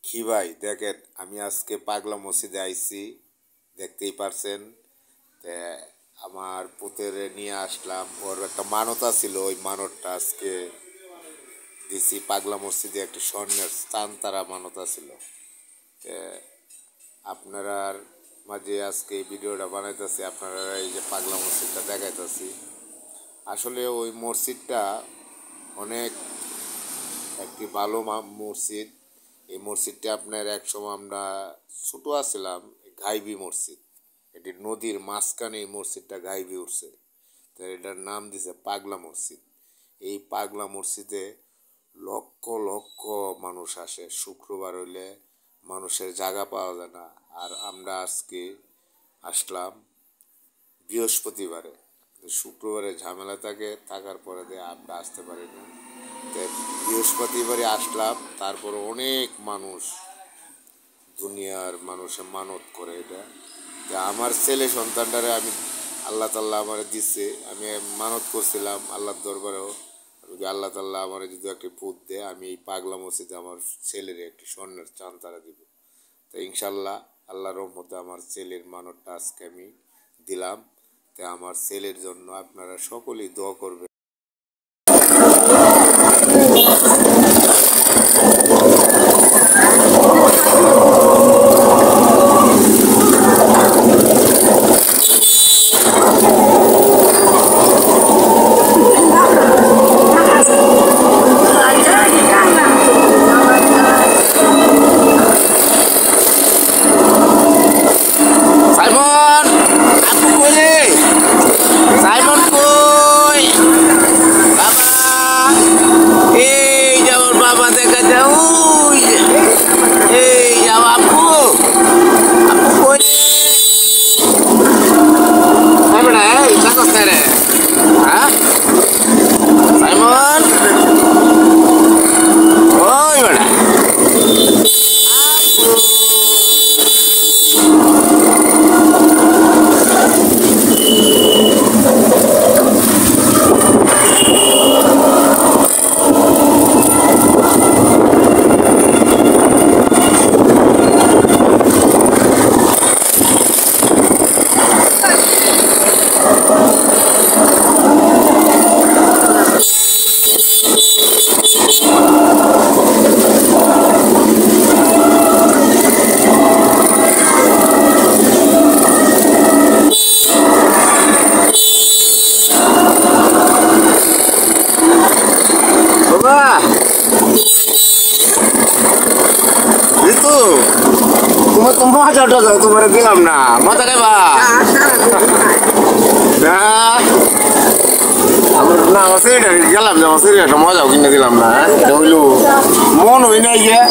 কি ভাই দেখেন, আমি আজকে পাগলা মসজিদে আইছি, দেখতেই পারছেন। আমার পুতের নিয়ে আসলাম, ওর একটা মানতা ছিল, ওই মানতটা আজকে দিছি। পাগলা মসজিদে একটা স্বর্ণের স্থান তারা মানতা ছিল। আপনারা মাঝে আজকে এই ভিডিওটা বানাইতেছি, আপনারা এই যে পাগলা মসজিদটা দেখাইতেছি। আসলে ওই মসজিদটা অনেক একটি ভালো মসজিদ। এই মসজিদটা আপনার একসময় আমরা ছোটো আসছিলাম, গাইবি মসজিদ, এটি নদীর মাঝখানে এই মসজিদটা গাইবি উঠছে, তো এটার নাম দিছে পাগলা মসজিদ। এই পাগলা মসজিদে লক্ষ লক্ষ মানুষ আসে, শুক্রবার হইলে মানুষের জায়গা পাওয়া যায় না। আর আমরা আজকে আসলাম বৃহস্পতিবারে, শুক্রবারে ঝামেলা থাকার পরে আমরা আসতে পারি না। বৃহস্পতিবারে আসলাম, তারপর অনেক মানুষ, দুনিয়ার মানুষে মানত করে এটা। আমার ছেলে সন্তানটারে আমি আল্লাহ তাল্লাহ আমার দিচ্ছে, আমি মানত করছিলাম আল্লাহর দরবারেও, আল্লাহ তাল্লাহ আমার যদি একটি পুত দেয়, আমি এই পাগলা মসজিদে আমার ছেলের একটি স্বর্ণের চান তারা দিব। তো ইনশাল্লাহ আল্লাহর রহমতে আমার ছেলের মানতটা আজকে আমি দিলাম। তো আমার ছেলের জন্য আপনারা সকলেই দোয়া করবেন। তোমার তোমার দিলাম না, মজা খাইবা না? আমার গেলাম যে আমার একটা মজাও কিনে দিলাম না, এটা হইলো মন হই না গিয়ে।